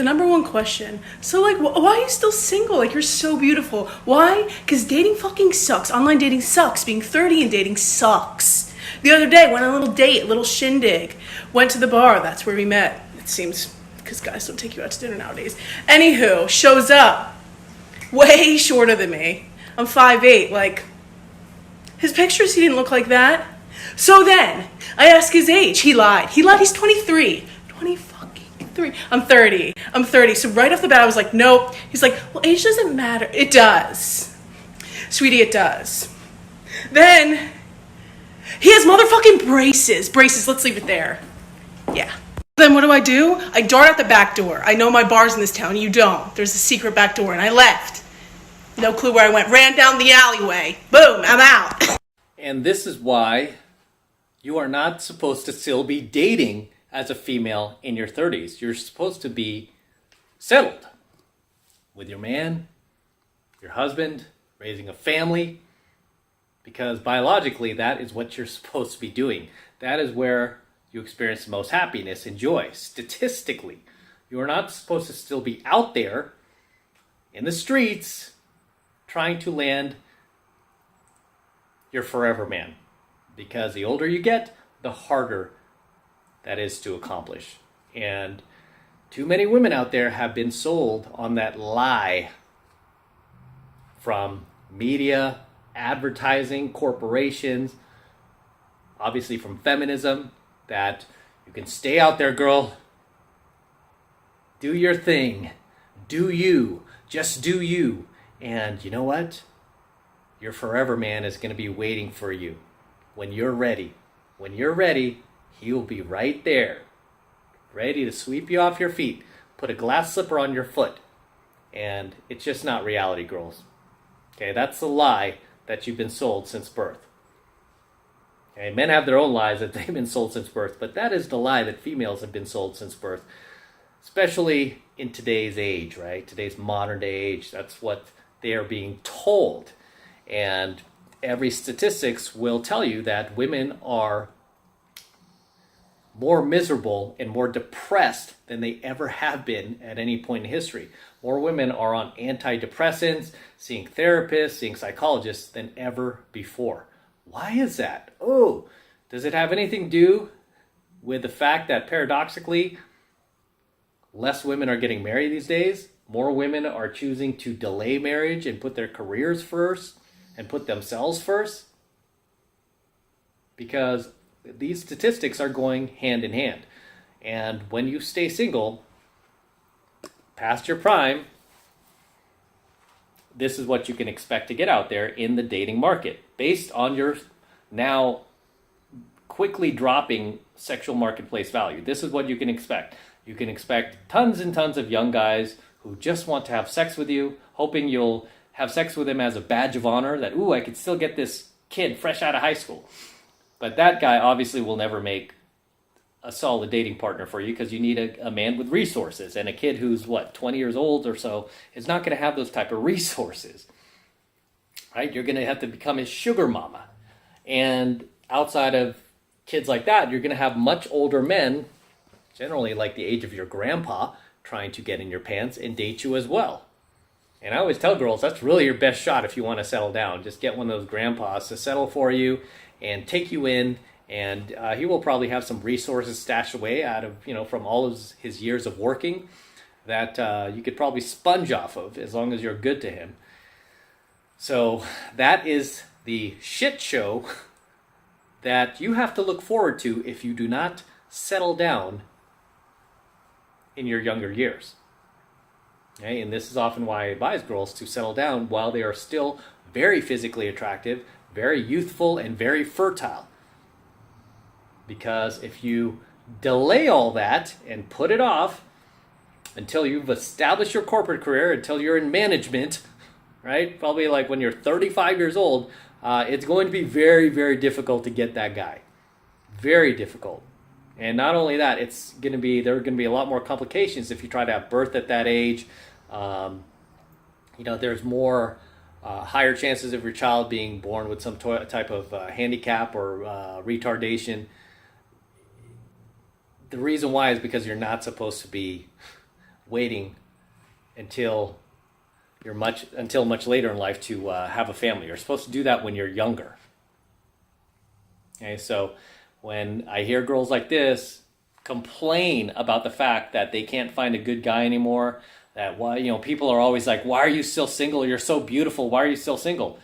The number one question. So like, why are you still single? Like, you're so beautiful. Why? Because dating fucking sucks. Online dating sucks. Being 30 and dating sucks. The other day, went on a little date, a little shindig. Went to the bar. That's where we met. It seems, because guys don't take you out to dinner nowadays. Anywho, shows up. Way shorter than me. I'm 5'8". Like, his pictures, he didn't look like that. So then, I asked his age. He lied. He's 23. 23. I'm 30. So right off the bat, I was like, nope. He's like, well, age doesn't matter. It does. Sweetie, it does. Then, he has motherfucking braces. Braces, let's leave it there. Yeah. Then what do? I dart out the back door. I know my bars in this town. You don't. There's a secret back door, and I left. No clue where I went. Ran down the alleyway. Boom, I'm out. And this is why you are not supposed to still be dating as a female in your 30s. You're supposed to be settled with your man, your husband, raising a family, because biologically that is what you're supposed to be doing. That is where you experience the most happiness and joy. Statistically, you are not supposed to still be out there in the streets trying to land your forever man, because the older you get, the harder that is to accomplish. And too many women out there have been sold on that lie from media, advertising, corporations, obviously from feminism, that you can stay out there, girl, do your thing, do you, just do you, and you know what? Your forever man is going to be waiting for you when you're ready. When you're ready, he will be right there, ready to sweep you off your feet, put a glass slipper on your foot. And it's just not reality, girls. Okay, that's the lie that you've been sold since birth. Okay, men have their own lies that they've been sold since birth, but that is the lie that females have been sold since birth, especially in today's age, right? Today's modern day age. That's what they are being told. And every statistics will tell you that women are more miserable and more depressed than they ever have been at any point in history. More women are on antidepressants, seeing therapists, seeing psychologists than ever before. Why is that? Oh, does it have anything to do with the fact that paradoxically, less women are getting married these days? More women are choosing to delay marriage and put their careers first and put themselves first? Because these statistics are going hand in hand. And when you stay single, past your prime, this is what you can expect to get out there in the dating market. Based on your now quickly dropping sexual marketplace value, this is what you can expect. You can expect tons and tons of young guys who just want to have sex with you, hoping you'll have sex with him as a badge of honor, that, ooh, I could still get this kid fresh out of high school. But that guy obviously will never make a solid dating partner for you, because you need a man with resources. And a kid who's, 20 years old or so is not going to have those type of resources. Right? You're going to have to become his sugar mama. And outside of kids like that, you're going to have much older men, generally like the age of your grandpa, trying to get in your pants and date you as well. And I always tell girls, that's really your best shot if you want to settle down. Just get one of those grandpas to settle for you and take you in, and he will probably have some resources stashed away out of, from all of his years of working that you could probably sponge off of, as long as you're good to him. So that is the shit show that you have to look forward to if you do not settle down in your younger years. Okay? And this is often why I advise girls to settle down while they are still very physically attractive, very youthful, and very fertile. Because if you delay all that and put it off until you've established your corporate career, until you're in management, right? Probably like when you're 35 years old, it's going to be very, very difficult to get that guy. Very difficult. And not only that, there are going to be a lot more complications if you try to have birth at that age. There's more higher chances of your child being born with some type of handicap or retardation. The reason why is because you're not supposed to be waiting until much later in life to have a family. You're supposed to do that when you're younger. Okay, so when I hear girls like this complain about the fact that they can't find a good guy anymore, that people are always like, why are you still single? You're so beautiful. Why are you still single?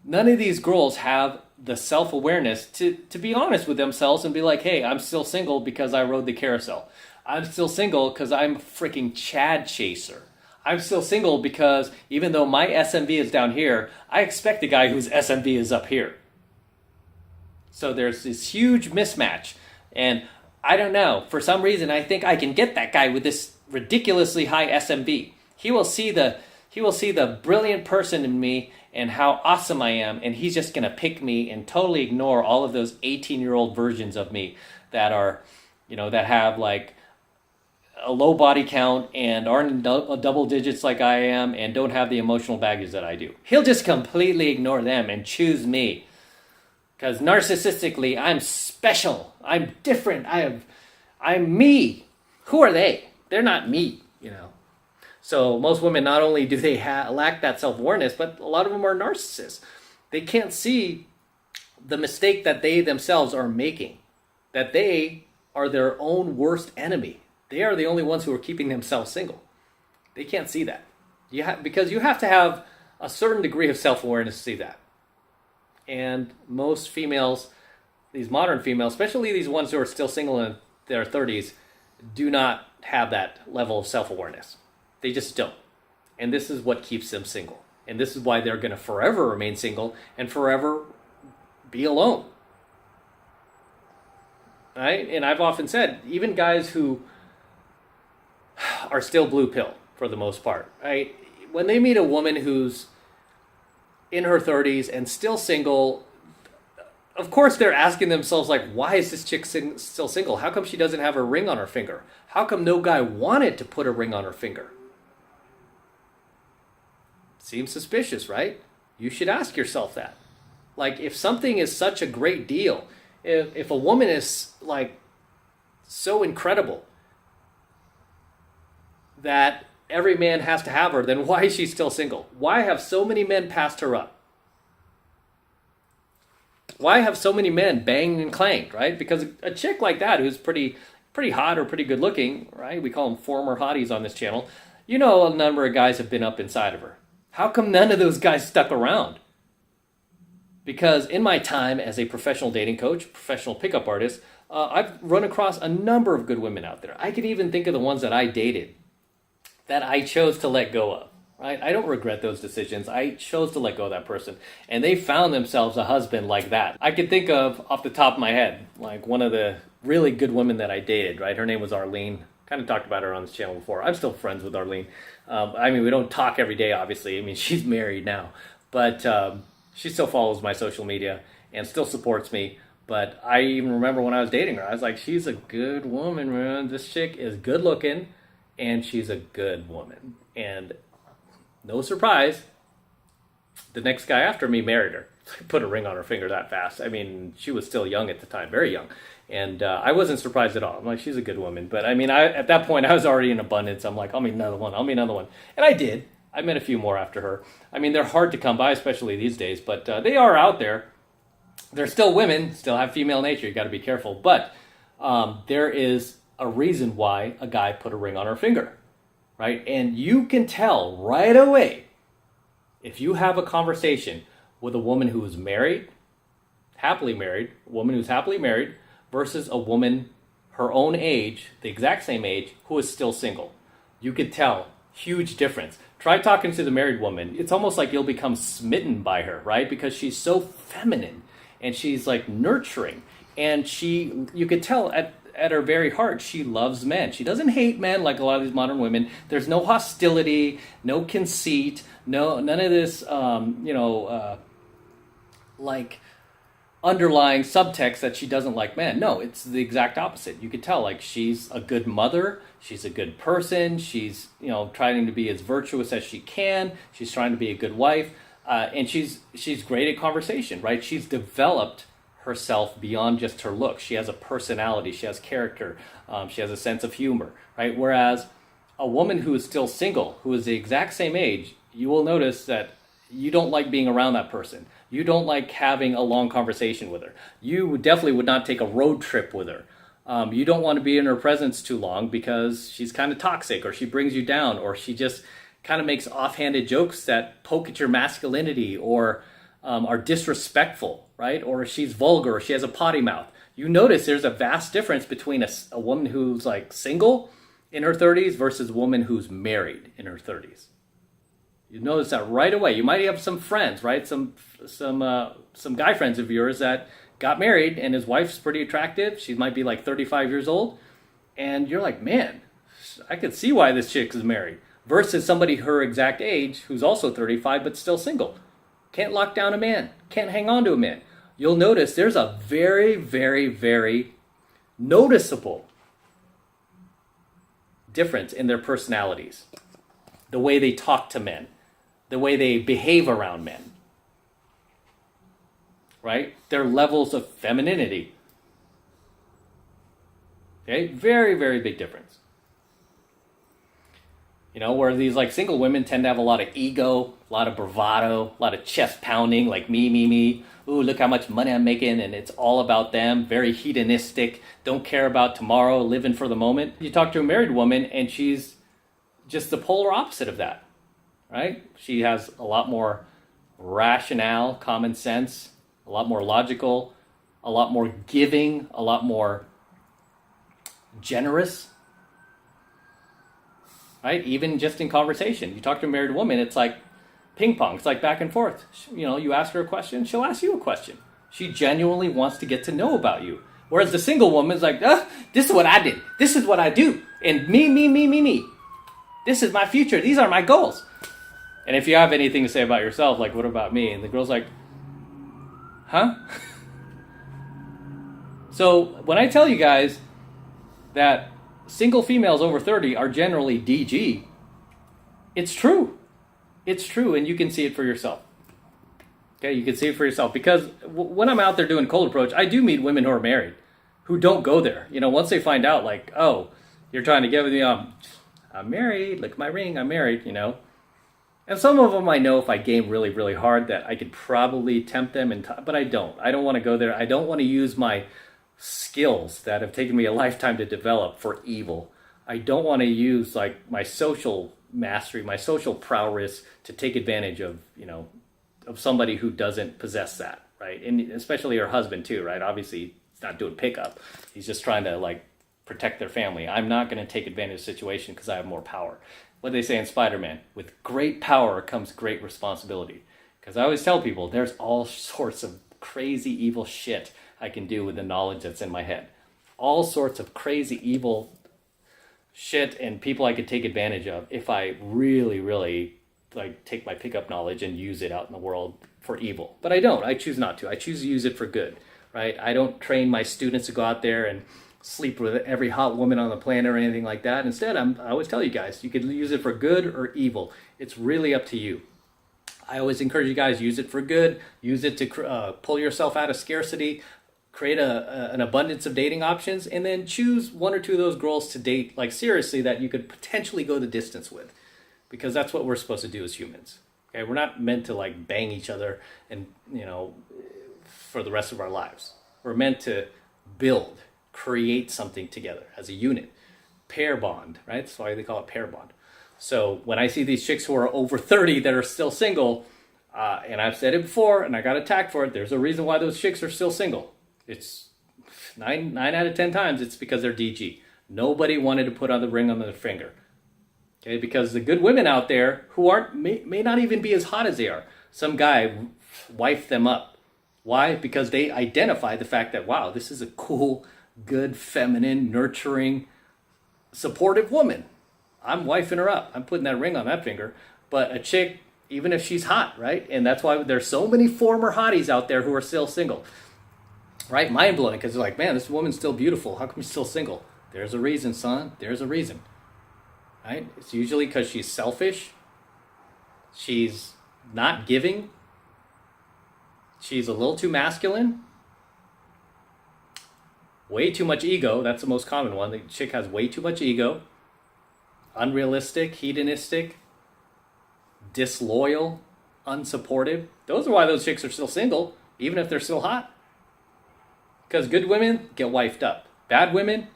None of these girls have the self-awareness to be honest with themselves and be like, hey, I'm still single because I rode the carousel. I'm still single because I'm a freaking Chad chaser. I'm still single because even though my SMV is down here, I expect a guy whose SMV is up here. So there's this huge mismatch. And I don't know, for some reason, I think I can get that guy with this ridiculously high SMV. He will see the brilliant person in me and how awesome I am, and he's just going to pick me and totally ignore all of those 18-year-old versions of me that are, that have like a low body count and aren't in double digits like I am and don't have the emotional baggage that I do. He'll just completely ignore them and choose me. Because narcissistically, I'm special. I'm different. I'm me. Who are they? They're not me, So most women, not only do they lack that self-awareness, but a lot of them are narcissists. They can't see the mistake that they themselves are making, that they are their own worst enemy. They are the only ones who are keeping themselves single. They can't see that. Because you have to have a certain degree of self-awareness to see that. And most females, these modern females, especially these ones who are still single in their 30s, do not have that level of self-awareness. They just don't. And this is what keeps them single. And this is why they're going to forever remain single and forever be alone. Right? And I've often said, even guys who are still blue pill for the most part, right? When they meet a woman who's in her 30s and still single, of course they're asking themselves, like, why is this chick still single? How come she doesn't have a ring on her finger? How come no guy wanted to put a ring on her finger? Seems suspicious, right? You should ask yourself that. Like, if something is such a great deal, if a woman is like so incredible that every man has to have her, then why is she still single? Why have so many men passed her up? Why have so many men banged and clanged, right? Because a chick like that who's pretty hot or pretty good looking, right? We call them former hotties on this channel. A number of guys have been up inside of her. How come none of those guys stuck around? Because in my time as a professional dating coach, professional pickup artist, I've run across a number of good women out there. I could even think of the ones that I dated that I chose to let go of, right? I don't regret those decisions. I chose to let go of that person. And they found themselves a husband like that. I could think of, off the top of my head, like one of the really good women that I dated, right? Her name was Arlene. Kind of talked about her on this channel before. I'm still friends with Arlene. We don't talk every day, obviously. She's married now. But she still follows my social media and still supports me. But I even remember when I was dating her, I was like, she's a good woman, man. This chick is good looking. And she's a good woman. And no surprise, the next guy after me married her. Put a ring on her finger that fast. She was still young at the time, very young. And I wasn't surprised at all. I'm like, she's a good woman. But at that point, I was already in abundance. I'm like, I'll meet another one. And I did. I met a few more after her. They're hard to come by, especially these days. But they are out there. They're still women, still have female nature. You got to be careful. But there is a reason why a guy put a ring on her finger, right? And you can tell right away if you have a conversation with a woman who is married, happily married, a woman who's happily married versus a woman her own age, the exact same age, who is still single. You could tell, huge difference. Try talking to the married woman. It's almost like you'll become smitten by her, right? Because she's so feminine and she's like nurturing, and you could tell at her very heart, she loves men. She doesn't hate men like a lot of these modern women. There's no hostility, no conceit, none of this, like underlying subtext that she doesn't like men. No, it's the exact opposite. You could tell, like, she's a good mother. She's a good person. She's, trying to be as virtuous as she can. She's trying to be a good wife. And she's great at conversation, right? She's developed herself beyond just her looks. She has a personality. She has character. She has a sense of humor, right? Whereas a woman who is still single, who is the exact same age, you will notice that you don't like being around that person. You don't like having a long conversation with her. You definitely would not take a road trip with her. You don't want to be in her presence too long because she's kind of toxic, or she brings you down, or she just kind of makes offhanded jokes that poke at your masculinity, or are disrespectful, right? Or she's vulgar, or she has a potty mouth. You notice there's a vast difference between a woman who's like single in her 30s versus a woman who's married in her 30s. You notice that right away. You might have some friends, right? Some guy friends of yours that got married and his wife's pretty attractive. She might be like 35 years old. And you're like, man, I could see why this chick is married. Versus somebody her exact age who's also 35 but still single. Can't lock down a man. Can't hang on to a man. You'll notice there's a very, very, very noticeable difference in their personalities. The way they talk to men. The way they behave around men. Right? Their levels of femininity. Okay? Very, very big difference. You know, where these like single women tend to have a lot of ego, a lot of bravado, a lot of chest pounding, like me. Ooh, look how much money I'm making, and it's all about them. Very hedonistic, don't care about tomorrow, living for the moment. You talk to a married woman, and she's just the polar opposite of that, right? She has a lot more rationale, common sense, a lot more logical, a lot more giving, a lot more generous. Right? Even just in conversation. You talk to a married woman, it's like ping pong. It's like back and forth. You know, you ask her a question, she'll ask you a question. She genuinely wants to get to know about you. Whereas the single woman's like, this is what I did. This is what I do. And me. This is my future. These are my goals. And if you have anything to say about yourself, like, what about me? And the girl's like, huh? So when I tell you guys that single females over 30 are generally DG, it's true. It's true, and you can see it for yourself. Okay, you can see it for yourself. Because when I'm out there doing cold approach, I do meet women who are married, who don't go there. You know, once they find out, like, oh, you're trying to get with me, I'm married, look at my ring, I'm married, you know. And some of them I know if I game really, really hard that I could probably tempt them, but I don't. I don't want to go there. I don't want to use my skills that have taken me a lifetime to develop for evil. I don't want to use like my social mastery, my social prowess to take advantage of, you know, of somebody who doesn't possess that, right? And especially her husband too, right? Obviously he's not doing pickup. He's just trying to like protect their family. I'm not going to take advantage of the situation because I have more power. What do they say in Spider-Man? With great power comes great responsibility. Because I always tell people there's all sorts of crazy evil shit I can do with the knowledge that's in my head. All sorts of crazy evil shit and people I could take advantage of if I really, really like take my pickup knowledge and use it out in the world for evil. But I don't. I choose not to. I choose to use it for good, right? I don't train my students to go out there and sleep with every hot woman on the planet or anything like that. Instead, I always tell you guys, you can use it for good or evil. It's really up to you. I always encourage you guys, use it for good. Use it to pull yourself out of scarcity. Create an abundance of dating options, and then choose one or two of those girls to date, like seriously, that you could potentially go the distance with, because that's what we're supposed to do as humans. Okay, we're not meant to like bang each other and, you know, for the rest of our lives. We're meant to build, create something together as a unit, pair bond, right? That's why they call it pair bond. So when I see these chicks who are over 30 that are still single, and I've said it before, and I got attacked for it, there's a reason why those chicks are still single. It's 9 out of 10 times it's because they're DG. Nobody wanted to put on the ring on their finger. Okay, because the good women out there who aren't may not even be as hot as they are. Some guy wifed them up. Why? Because they identify the fact that, wow, this is a cool, good, feminine, nurturing, supportive woman. I'm wifing her up. I'm putting that ring on that finger. But a chick, even if she's hot, right? And that's why there's so many former hotties out there who are still single. Right? Mind-blowing, because they're like, man, this woman's still beautiful. How come she's still single? There's a reason, son. There's a reason. Right? It's usually because she's selfish. She's not giving. She's a little too masculine. Way too much ego. That's the most common one. The chick has way too much ego. unrealistic, hedonistic, disloyal, unsupportive. Those are why those chicks are still single, even if they're still hot. Because good women get wifed up. Bad women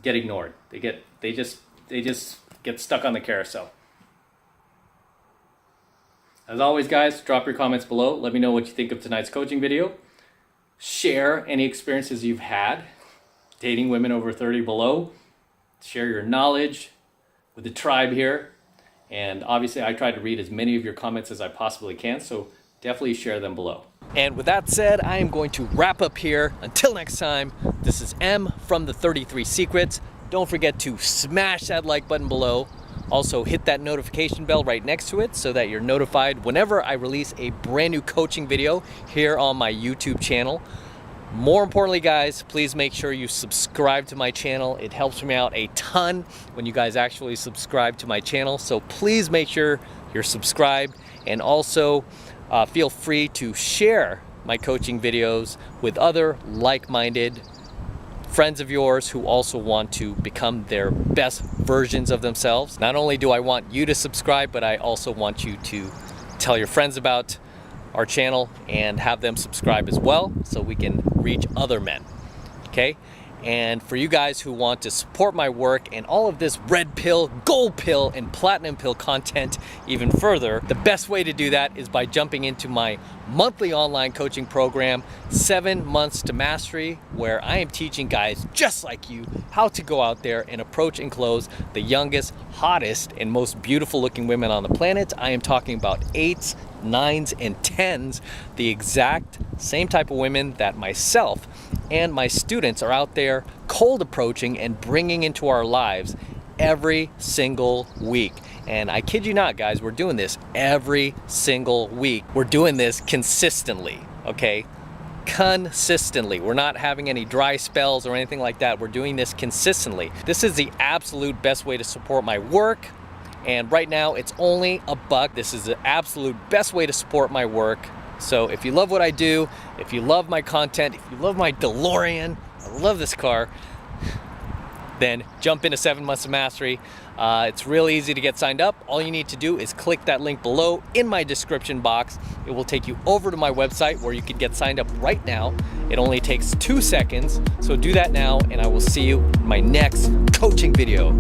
get ignored. They just get stuck on the carousel. As always, guys, drop your comments below. Let me know what you think of tonight's coaching video. Share any experiences you've had dating women over 30 below. Share your knowledge with the tribe here. And obviously, I try to read as many of your comments as I possibly can, so definitely share them below. And with that said, I am going to wrap up here. Until next time, this is M from the 33 Secrets. Don't forget to smash that like button below. Also, hit that notification bell right next to it so that you're notified whenever I release a brand new coaching video here on my YouTube channel. More importantly, guys, please make sure you subscribe to my channel. It helps me out a ton when you guys actually subscribe to my channel. So please make sure you're subscribed, and also feel free to share my coaching videos with other like-minded friends of yours who also want to become their best versions of themselves. Not only do I want you to subscribe, but I also want you to tell your friends about our channel and have them subscribe as well so we can reach other men, okay? And for you guys who want to support my work and all of this red pill, gold pill, and platinum pill content even further, the best way to do that is by jumping into my monthly online coaching program, 7 Months to Mastery, where I am teaching guys just like you how to go out there and approach and close the youngest, hottest, and most beautiful looking women on the planet. I am talking about 8s, 9s, and 10s, the exact same type of women that myself and my students are out there cold approaching and bringing into our lives every single week. And I kid you not, guys, we're doing this every single week. We're doing this consistently, okay? Consistently. We're not having any dry spells or anything like that. We're doing this consistently. This is the absolute best way to support my work. And right now it's only $1. This is the absolute best way to support my work. So if you love what I do, if you love my content, if you love my DeLorean, I love this car, then jump into 7 Months of Mastery. It's real easy to get signed up. All you need to do is click that link below in my description box. It will take you over to my website where you can get signed up right now. It only takes 2 seconds. So do that now, and I will see you in my next coaching video.